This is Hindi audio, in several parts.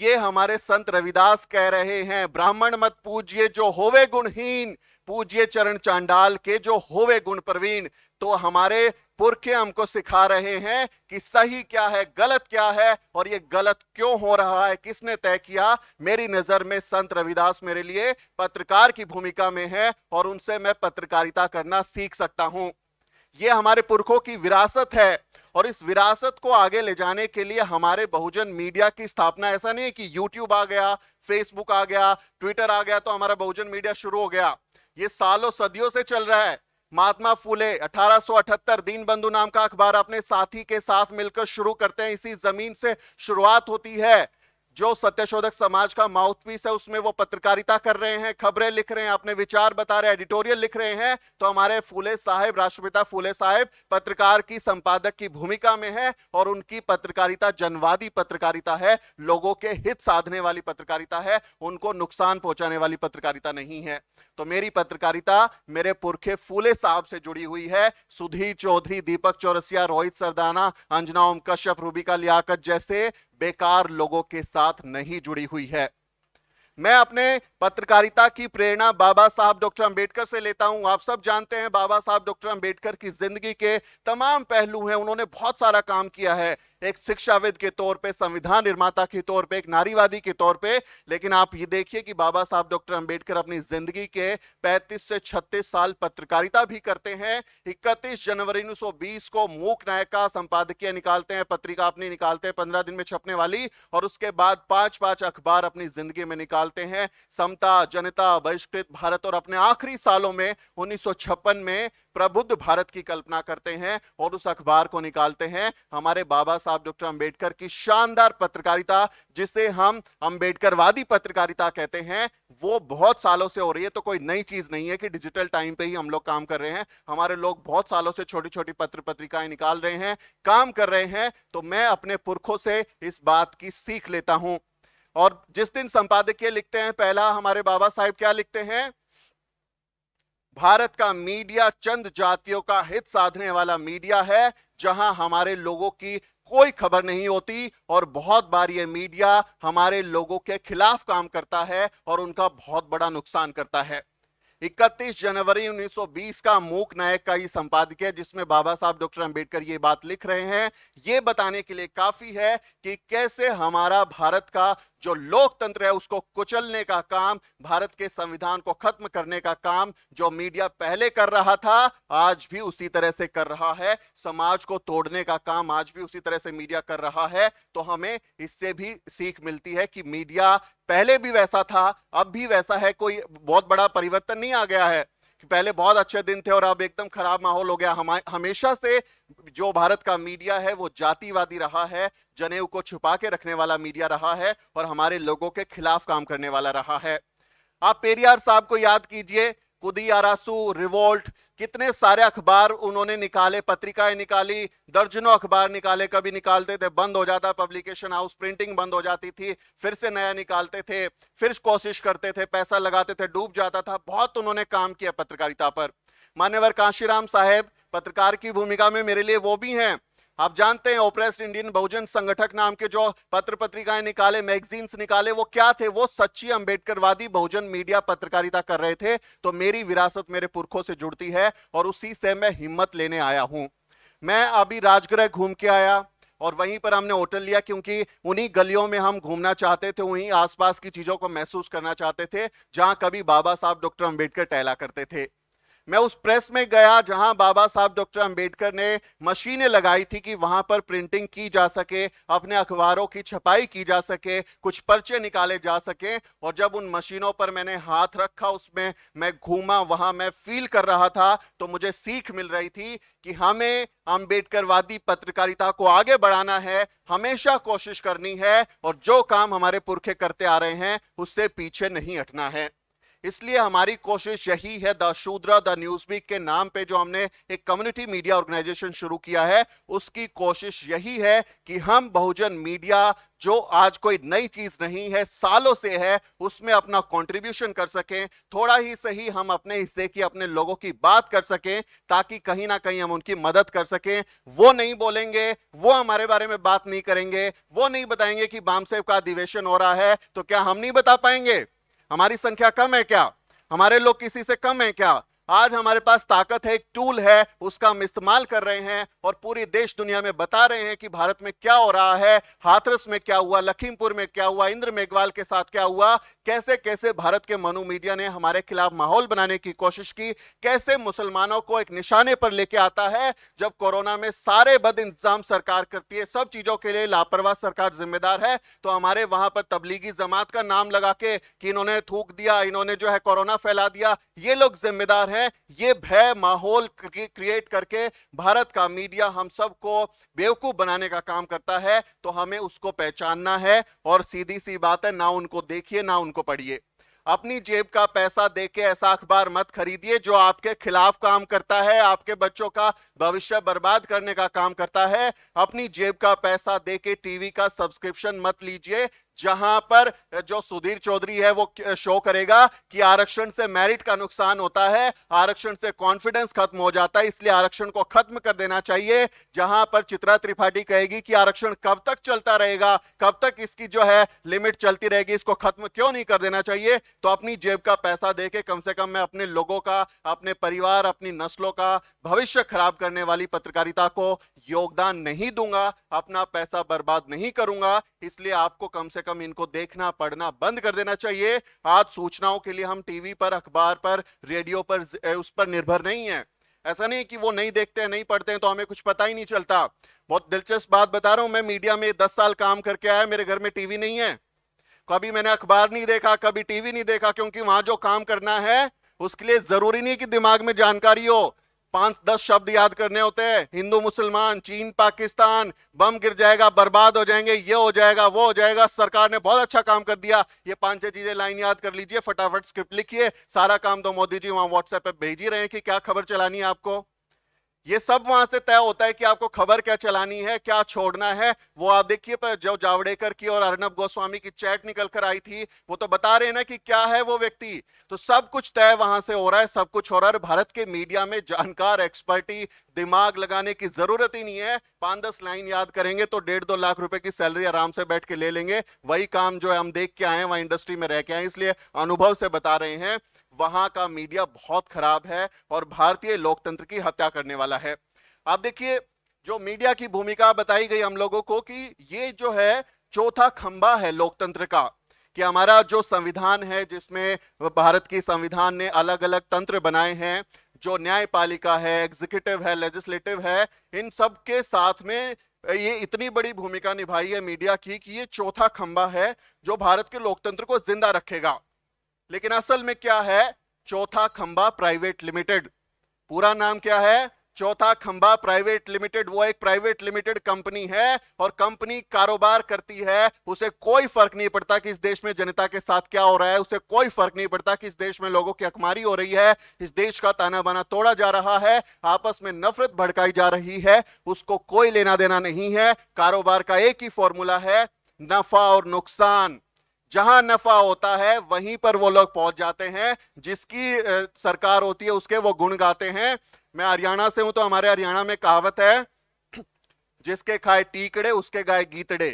ये हमारे संत रविदास कह रहे हैं, ब्राह्मण मत पूजिए जो होवे गुणहीन, पूजिए चरण चांडाल के जो होवे गुण प्रवीण। तो हमारे पुरखे हमको सिखा रहे हैं कि सही क्या है, गलत क्या है, और ये गलत क्यों हो रहा है, किसने तय किया। मेरी नजर में संत रविदास मेरे लिए पत्रकार की भूमिका में है और उनसे मैं पत्रकारिता करना सीख सकता हूं। ये हमारे पुरखों की विरासत है और इस विरासत को आगे ले जाने के लिए हमारे बहुजन मीडिया की स्थापना, ऐसा नहीं है कि यूट्यूब आ गया, फेसबुक आ गया, ट्विटर आ गया तो हमारा बहुजन मीडिया शुरू हो गया। ये सालों सदियों से चल रहा है। महात्मा फुले 1878 दीनबंधु नाम का अखबार अपने साथी के साथ मिलकर शुरू करते हैं। इसी जमीन से शुरुआत होती है। जो सत्यशोधक समाज का माउथपीस है उसमें वो पत्रकारिता कर रहे हैं, खबरें लिख रहे हैं, अपने विचार बता रहे हैं, एडिटोरियल लिख रहे हैं। तो हमारे फुले साहब, राष्ट्रपिता फुले साहब पत्रकार की, संपादक की भूमिका में है और उनकी पत्रकारिता जनवादी पत्रकारिता है, लोगों के हित साधने वाली पत्रकारिता है, उनको नुकसान पहुंचाने वाली पत्रकारिता नहीं है। तो मेरी पत्रकारिता मेरे पुरखे फुले साहब से जुड़ी हुई है। सुधीर चौधरी, दीपक चौरसिया, रोहित सरदाना, अंजना ओम कश्यप, रूबिका लियाकत जैसे बेकार लोगों के साथ नहीं जुड़ी हुई है। मैं अपने पत्रकारिता की प्रेरणा बाबा साहब डॉक्टर अंबेडकर से लेता हूं। आप सब जानते हैं बाबा साहब डॉक्टर अंबेडकर की जिंदगी के तमाम पहलू हैं। उन्होंने बहुत सारा काम किया है, एक शिक्षाविद के तौर पे, संविधान निर्माता के तौर पे, एक नारीवादी के तौर पे। लेकिन आप ये देखिए कि बाबा साहब डॉक्टर अंबेडकर अपनी जिंदगी के 35 से 36 साल पत्रकारिता भी करते हैं। 31 जनवरी 1920 को मूक नायक का संपादकीय निकालते हैं, पत्रिका अपनी निकालते हैं 15 दिन में छपने वाली, और उसके बाद 5-5 अखबार अपनी जिंदगी में निकालते हैं, समता, जनता, बहिष्कृत भारत, और अपने आखिरी सालों में 1956 में प्रबुद्ध भारत की कल्पना करते हैं और उस अखबार को निकालते हैं। हमारे बाबा साहब डॉक्टर अंबेडकर की शानदार पत्रकारिता, जिसे हम अंबेडकरवादी पत्रकारिता कहते हैं, वो बहुत सालों से हो रही है। तो कोई नई चीज नहीं है कि डिजिटल टाइम पे ही हम लोग काम कर रहे हैं। हमारे लोग बहुत सालों से छोटी छोटी पत्र पत्रिकाएं निकाल रहे हैं, काम कर रहे हैं। तो मैं अपने पुरखों से इस बात की सीख लेता हूं। और जिस दिन संपादकीय लिखते हैं, पहला हमारे बाबा साहब क्या लिखते हैं? भारत का मीडिया चंद जातियों का हित साधने वाला मीडिया है, जहां हमारे लोगों की कोई खबर नहीं होती, और बहुत बार ये मीडिया हमारे लोगों के खिलाफ काम करता है और उनका बहुत बड़ा नुकसान करता है। 31 जनवरी 1920 का मूक नायक का ये संपादकीय, जिसमें बाबा साहब डॉक्टर अंबेडकर ये बात लिख रहे हैं, ये बताने के लिए काफी है कि कैसे हमारा भारत का जो लोकतंत्र है उसको कुचलने का काम, भारत के संविधान को खत्म करने का काम जो मीडिया पहले कर रहा था, आज भी उसी तरह से कर रहा है। समाज को तोड़ने का काम आज भी उसी तरह से मीडिया कर रहा है। तो हमें इससे भी सीख मिलती है कि मीडिया पहले भी वैसा था, अब भी वैसा है, कोई बहुत बड़ा परिवर्तन नहीं आ गया है कि पहले बहुत अच्छे दिन थे और अब एकदम खराब माहौल हो गया। हमेशा से जो भारत का मीडिया है वो जातिवादी रहा है, जनेऊ को छुपा के रखने वाला मीडिया रहा है और हमारे लोगों के खिलाफ काम करने वाला रहा है। आप पेरियार साहब को याद कीजिए, कुदियारासू, रिवोल्ट, कितने सारे अखबार उन्होंने निकाले, पत्रिकाएं निकाली, दर्जनों अखबार निकाले। कभी निकालते थे, बंद हो जाता पब्लिकेशन हाउस, प्रिंटिंग बंद हो जाती थी, फिर से नया निकालते थे, फिर कोशिश करते थे, पैसा लगाते थे, डूब जाता था। बहुत उन्होंने काम किया पत्रकारिता पर। मान्यवर कांशीराम साहेब पत्रकार की भूमिका में मेरे लिए वो भी हैं। आप जानते हैं ओप्रेस्ड इंडियन बहुजन संगठक नाम के जो पत्र पत्रिकाएं निकाले, मैगजीन्स निकाले, वो क्या थे? वो सच्ची अंबेडकरवादी बहुजन मीडिया पत्रकारिता कर रहे थे। तो मेरी विरासत मेरे पुरखों से जुड़ती है और उसी से मैं हिम्मत लेने आया हूं। मैं अभी राजगृह घूम के आया और वहीं पर हमने होटल लिया, क्योंकि उन्हीं गलियों में हम घूमना चाहते थे, वहीं आसपास की चीजों को महसूस करना चाहते थे जहां कभी बाबा साहब डॉक्टर अंबेडकर टहला करते थे। मैं उस प्रेस में गया जहां बाबा साहब डॉक्टर अंबेडकर ने मशीनें लगाई थी कि वहां पर प्रिंटिंग की जा सके, अपने अखबारों की छपाई की जा सके, कुछ पर्चे निकाले जा सके। और जब उन मशीनों पर मैंने हाथ रखा, उसमें मैं घूमा, वहां मैं फील कर रहा था, तो मुझे सीख मिल रही थी कि हमें अंबेडकरवादी पत्रकारिता को आगे बढ़ाना है, हमेशा कोशिश करनी है और जो काम हमारे पुरखे करते आ रहे हैं उससे पीछे नहीं हटना है। इसलिए हमारी कोशिश यही है, द शूद्रा द न्यूज़वीक के नाम पे जो हमने एक कम्युनिटी मीडिया ऑर्गेनाइजेशन शुरू किया है, उसकी कोशिश यही है कि हम बहुजन मीडिया जो आज कोई नई चीज नहीं है, सालों से है, उसमें अपना कंट्रीब्यूशन कर सकें, थोड़ा ही सही हम अपने हिस्से की, अपने लोगों की बात कर सकें, ताकि कहीं ना कहीं हम उनकी मदद कर सकें। वो नहीं बोलेंगे, वो हमारे बारे में बात नहीं करेंगे, वो नहीं बताएंगे कि बामसेव का अधिवेशन हो रहा है, तो क्या हम नहीं बता पाएंगे? हमारी संख्या कम है क्या? हमारे लोग किसी से कम है क्या? आज हमारे पास ताकत है, एक टूल है, उसका हम इस्तेमाल कर रहे हैं और पूरी देश दुनिया में बता रहे हैं कि भारत में क्या हो रहा है, हाथरस में क्या हुआ, लखीमपुर में क्या हुआ, इंद्र मेघवाल के साथ क्या हुआ, कैसे कैसे भारत के मनु मीडिया ने हमारे खिलाफ माहौल बनाने की कोशिश की, कैसे मुसलमानों को एक निशाने पर लेके आता है। जब कोरोना में सारे बद इंतजाम सरकार करती है, सब चीजों के लिए लापरवाह सरकार जिम्मेदार है, तो हमारे वहां पर तबलीगी जमात का नाम लगा के कि इन्होंने थूक दिया, इन्होंने जो है कोरोना फैला दिया, ये लोग जिम्मेदार हैं। ये भय माहौल क्रिएट करके भारत का मीडिया हम सबको बेवकूफ बनाने का काम करता है, तो हमें उसको पहचानना है। और सीधी सी बात है, ना उनको देखिए ना उनको पढ़िए। अपनी जेब का पैसा देके ऐसा अखबार मत खरीदिए जो आपके खिलाफ काम करता है, आपके बच्चों का भविष्य बर्बाद करने का काम करता है। अपनी जेब का पैसा देके टीवी का सब्सक्रिप्शन मत लीजिए जहां पर जो सुधीर चौधरी है वो शो करेगा कि आरक्षण से मेरिट का नुकसान होता है, आरक्षण से कॉन्फिडेंस खत्म हो जाता है, इसलिए आरक्षण को खत्म कर देना चाहिए। जहां पर चित्रा त्रिपाठी कहेगी कि आरक्षण कब तक चलता रहेगा, कब तक इसकी जो है लिमिट चलती रहेगी, इसको खत्म क्यों नहीं कर देना चाहिए? तो अपनी जेब का पैसा देके कम से कम मैं अपने लोगों का, अपने परिवार, अपनी नस्लों का भविष्य खराब करने वाली पत्रकारिता को योगदान नहीं दूंगा, अपना पैसा बर्बाद नहीं करूंगा। इसलिए आपको कम से कम इनको देखना पढ़ना बंद कर देना चाहिए। आज सूचनाओं के लिए हम टीवी पर, अखबार पर, रेडियो पर, उस पर निर्भर नहीं है। ऐसा नहीं कि वो नहीं देखते हैं, नहीं पढ़ते हैं तो हमें कुछ पता ही नहीं चलता। बहुत दिलचस्प बात बता रहा हूं, मैं मीडिया में 10 साल काम करके आया, मेरे घर में टीवी नहीं है, कभी मैंने अखबार नहीं देखा, कभी टीवी नहीं देखा, क्योंकि वहां जो काम करना है उसके लिए जरूरी नहीं कि दिमाग में जानकारी हो, 5-10 शब्द याद करने होते हैं। हिंदू मुसलमान, चीन पाकिस्तान, बम गिर जाएगा, बर्बाद हो जाएंगे, ये हो जाएगा, वो हो जाएगा, सरकार ने बहुत अच्छा काम कर दिया, ये 5-6 चीजें लाइन याद कर लीजिए, फटाफट स्क्रिप्ट लिखिए, सारा काम तो मोदी जी वहां व्हाट्सएप पे भेज ही रहे हैं कि क्या खबर चलानी है आपको। ये सब वहां से तय होता है कि आपको खबर क्या चलानी है, क्या छोड़ना है। वो आप देखिए, पर जो जावड़ेकर की और अर्नब गोस्वामी की चैट निकल कर आई थी, वो तो बता रहे हैं ना कि क्या है वो व्यक्ति। तो सब कुछ तय वहां से हो रहा है, सब कुछ हो रहा है। भारत के मीडिया में जानकार, एक्सपर्टी, दिमाग लगाने की जरूरत ही नहीं है। 5-10 लाइन याद करेंगे तो 1.5-2 लाख रुपए की सैलरी आराम से बैठ के ले लेंगे। वही काम जो है हम देख के आए हैं, वहां इंडस्ट्री में रह के आए, इसलिए अनुभव से बता रहे हैं। वहां का मीडिया बहुत खराब है और भारतीय लोकतंत्र की हत्या करने वाला है। आप देखिए, जो मीडिया की भूमिका बताई गई हम लोगों को कि ये जो है चौथा खंबा है लोकतंत्र का, कि हमारा जो संविधान है, जिसमें भारत की संविधान ने अलग अलग तंत्र बनाए हैं, जो न्यायपालिका है, एग्जीक्यूटिव है, लेजिस्लेटिव है, इन सब के साथ में ये इतनी बड़ी भूमिका निभाई है मीडिया की कि ये चौथा खंबा है जो भारत के लोकतंत्र को जिंदा रखेगा। लेकिन असल में क्या है? चौथा खंबा प्राइवेट लिमिटेड। पूरा नाम क्या है? चौथा खंबा प्राइवेट लिमिटेड। वो एक प्राइवेट लिमिटेड कंपनी है और कंपनी कारोबार करती है, उसे कोई फर्क नहीं पड़ता कि इस देश में जनता के साथ क्या हो रहा है, उसे कोई फर्क नहीं पड़ता कि इस देश में लोगों की अकमारी हो रही है, इस देश का ताना बाना तोड़ा जा रहा है, आपस में नफरत भड़काई जा रही है, उसको कोई लेना देना नहीं है। कारोबार का एक ही फॉर्मूला है, नफा और नुकसान। जहां नफा होता है वहीं पर वो लोग पहुंच जाते हैं, जिसकी सरकार होती है उसके वो गुण गाते हैं। मैं हरियाणा से हूं तो हमारे हरियाणा में कहावत है, जिसके खाए टीकड़े उसके गाए गीतड़े।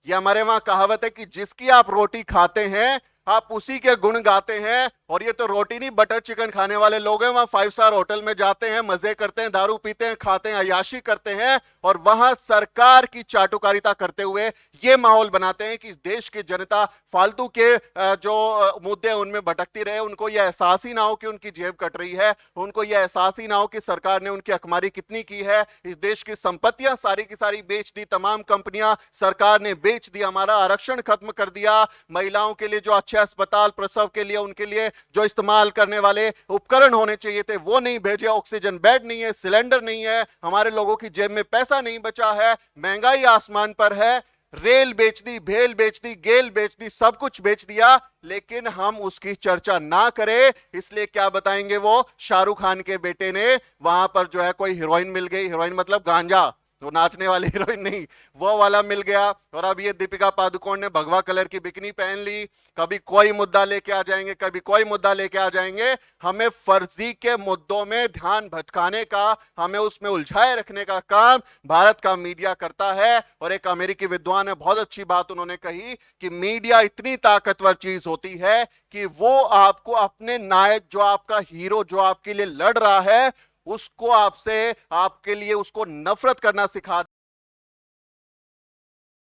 ये हमारे वहां कहावत है कि जिसकी आप रोटी खाते हैं आप उसी के गुण गाते हैं। और ये तो रोटी नहीं, बटर चिकन खाने वाले लोग हैं, वहां 5 स्टार होटल में जाते हैं, मजे करते हैं, दारू पीते हैं, खाते हैं, अयाशी करते हैं, और वहां सरकार की चाटुकारिता करते हुए ये माहौल बनाते हैं कि इस देश की जनता फालतू के जो मुद्दे उनमें भटकती रहे, उनको यह एहसास ही ना हो कि उनकी जेब कट रही है, उनको यह एहसास ही ना हो कि सरकार ने उनकी अकमारी कितनी की है। इस देश की संपत्तियां सारी की सारी बेच दी, तमाम कंपनियां सरकार ने बेच दी, हमारा आरक्षण खत्म कर दिया, महिलाओं के लिए जो अच्छे अस्पताल, प्रसव के लिए उनके लिए जो इस्तेमाल करने वाले उपकरण होने चाहिए थे वो नहीं भेजे, ऑक्सीजन बेड नहीं है, सिलेंडर नहीं है, हमारे लोगों की जेब में पैसा नहीं बचा है, महंगाई आसमान पर है। रेल बेच दी, भेल बेच दी, गेल बेच दी, सब कुछ बेच दिया, लेकिन हम उसकी चर्चा ना करें। इसलिए क्या बताएंगे, वो शाहरुख खान के बेटे ने वहां पर जो है कोई हीरोइन मिल गई, हीरोइन मतलब गांजा, तो नाचने वाली हीरोइन नहीं, वो वाला मिल गया। और अब ये दीपिका पादुकोण ने भगवा कलर की बिकनी पहन ली। कभी कोई मुद्दा लेके आ जाएंगे, कभी कोई मुद्दा लेके आ जाएंगे। हमें फर्जी के मुद्दों में ध्यान भटकाने का, हमें उसमें उलझाए रखने का काम भारत का मीडिया करता है। और एक अमेरिकी विद्वान है, बहुत अच्छी बात उन्होंने कही कि मीडिया इतनी ताकतवर चीज होती है कि वो आपको अपने नायक, जो आपका हीरो, जो आपके लिए लड़ रहा है, उसको आपसे, आपके लिए उसको नफरत करना सिखा